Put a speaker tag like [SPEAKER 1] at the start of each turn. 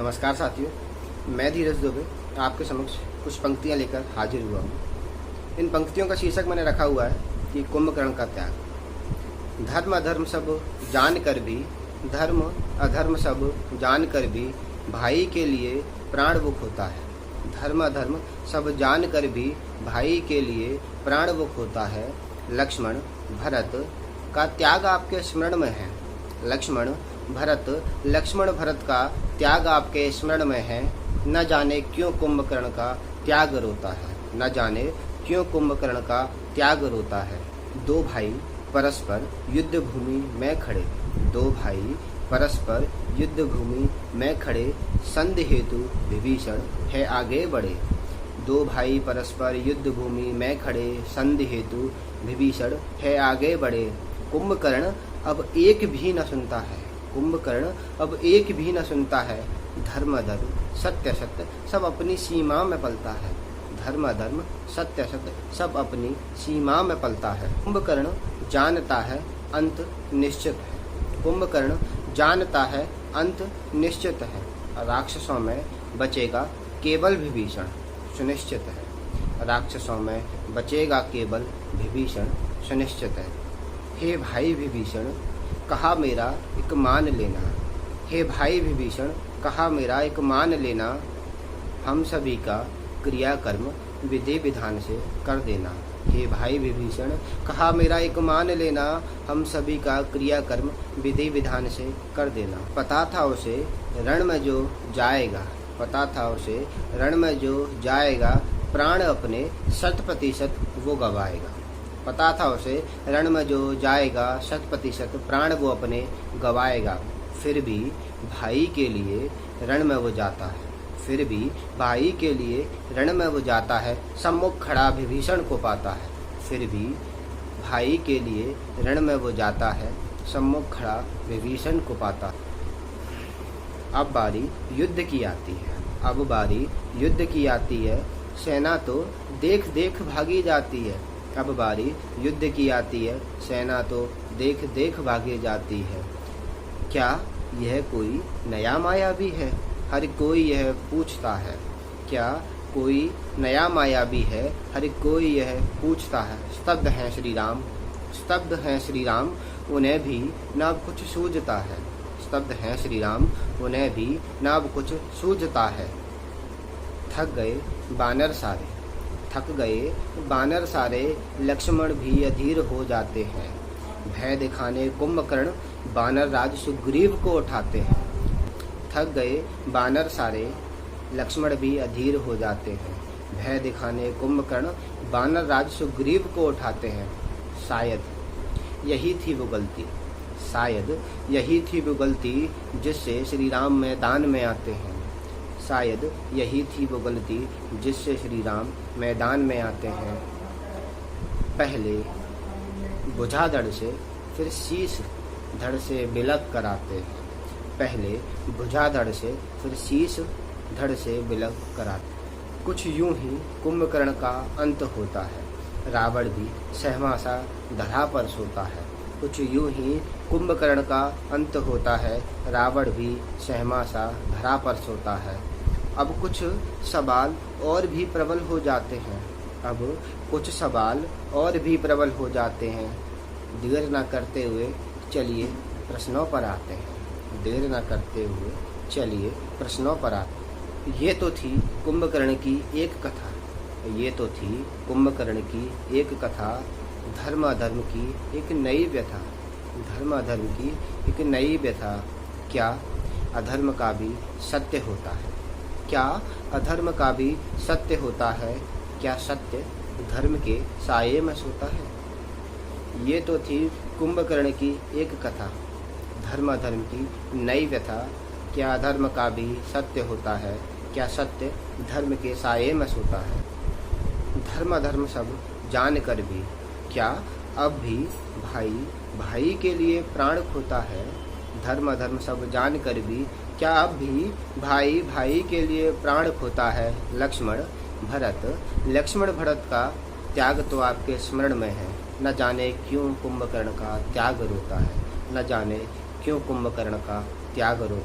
[SPEAKER 1] नमस्कार साथियों, मैं धीरज दुबे आपके समक्ष कुछ पंक्तियां लेकर हाजिर हुआ हूँ। इन पंक्तियों का शीर्षक मैंने रखा हुआ है कि कुंभकर्ण का त्याग। धर्म अधर्म सब जान कर भी, धर्म अधर्म सब जान कर भी भाई के लिए प्राण वो खोता है। धर्म अधर्म सब जान कर भी भाई के लिए प्राण वो खोता है। लक्ष्मण भरत का त्याग आपके स्मरण में है। लक्ष्मण भरत का त्याग आपके स्मरण में है। न जाने क्यों कुंभकर्ण का त्याग रोता है। न जाने क्यों कुंभकर्ण का त्याग रोता है। दो भाई परस्पर युद्ध भूमि में खड़े। दो भाई परस्पर युद्ध भूमि में खड़े। संधि हेतु विभीषण है आगे बढ़े। दो भाई परस्पर युद्ध भूमि में खड़े। संधि हेतु विभीषण है आगे बढ़े। कुंभकर्ण अब एक भी न सुनता है। कुंभकर्ण अब एक भी न सुनता है। धर्म अधर्म सत्य सत्य सब अपनी सीमा में पलता है। धर्म अधर्म सत्य सत्य सब अपनी सीमा में पलता है। कुंभकर्ण जानता है अंत निश्चित है। कुंभकर्ण जानता है अंत निश्चित है। राक्षसों में बचेगा केवल विभीषण सुनिश्चित है। राक्षसों में बचेगा केवल विभीषण सुनिश्चित है। हे भाई विभीषण कहा मेरा एक मान लेना। हे भाई विभीषण कहा मेरा एक मान लेना। हम सभी का क्रियाकर्म विधि विधान से कर देना। हे भाई विभीषण कहा मेरा एक मान लेना। हम सभी का क्रियाकर्म विधि विधान से कर देना। पता था उसे रण में जो जाएगा। पता था उसे रण में जो जाएगा प्राण अपने 100% वो गवाएगा। पता था उसे रण में जो जाएगा 100% प्राण वो अपने गवाएगा। फिर भी भाई के लिए रण में वो जाता है। फिर भी भाई के लिए रण में वो जाता है। सम्मुख खड़ा विभीषण को पाता है। फिर भी भाई के लिए रण में वो जाता है। सम्मुख खड़ा विभीषण को पाता है। अब बारी युद्ध की आती है। अब बारी युद्ध की आती है। सेना तो देख देख भागी जाती है। अब बारी युद्ध की आती है। सेना तो देख देख भागी जाती है। क्या यह कोई नया मायावी है? हर कोई यह पूछता है। क्या कोई नया मायावी है? हर कोई यह पूछता है। स्तब्ध हैं श्री राम, स्तब्ध हैं श्री राम, उन्हें भी न अब कुछ सूझता है। स्तब्ध हैं श्री राम, उन्हें भी न अब कुछ सूझता है। थक गए बानर सारे, थक गए बानर सारे, लक्ष्मण भी अधीर हो जाते हैं। भय दिखाने कुंभकर्ण बानर राज सुग्रीव को उठाते हैं। थक गए बानर सारे, लक्ष्मण भी अधीर हो जाते हैं। भय दिखाने कुंभकर्ण बानर राज सुग्रीव को उठाते हैं। शायद यही थी वो गलती, शायद यही थी वो गलती जिससे श्री राम मैदान में आते हैं। शायद यही थी वो गलती जिससे श्री राम मैदान में आते हैं। पहले बुझा धड़ से फिर शीश धड़ से बिलक कराते हैं। पहले बुझा धड़ से फिर शीश धड़ से बिलक कराते। कुछ यूं ही कुंभकर्ण का अंत होता है। रावण भी सहमा सा धरा पर सोता है। कुछ यूं ही कुंभकर्ण का अंत होता है। रावण भी सहमा सा धरा पर सोता है। अब कुछ सवाल और भी प्रबल हो जाते हैं। अब कुछ सवाल और भी प्रबल हो जाते हैं। देर न करते हुए चलिए प्रश्नों पर आते हैं। देर न करते हुए चलिए प्रश्नों पर आते हैं। ये तो थी कुंभकर्ण की एक कथा। ये तो थी कुंभकर्ण की एक कथा। धर्म अधर्म की एक नई व्यथा। धर्म अधर्म की एक नई व्यथा। क्या अधर्म का भी सत्य होता है? क्या अधर्म का भी सत्य होता है? क्या सत्य धर्म के साये में सोता है? ये तो थी कुंभकर्ण की एक कथा। धर्म अधर्म की नई व्यथा। क्या अधर्म का भी सत्य होता है? क्या सत्य धर्म के साये में सोता है? धर्म अधर्म सब जान कर भी क्या अब भी भाई भाई के लिए प्राण खोता है? धर्म अधर्म सब जान कर भी क्या अब भी भाई भाई के लिए प्राण खोता है? लक्ष्मण भरत का त्याग तो आपके स्मरण में है। न जाने क्यों कुंभकर्ण का त्याग रोता है। न जाने क्यों कुंभकर्ण का त्याग रोता है।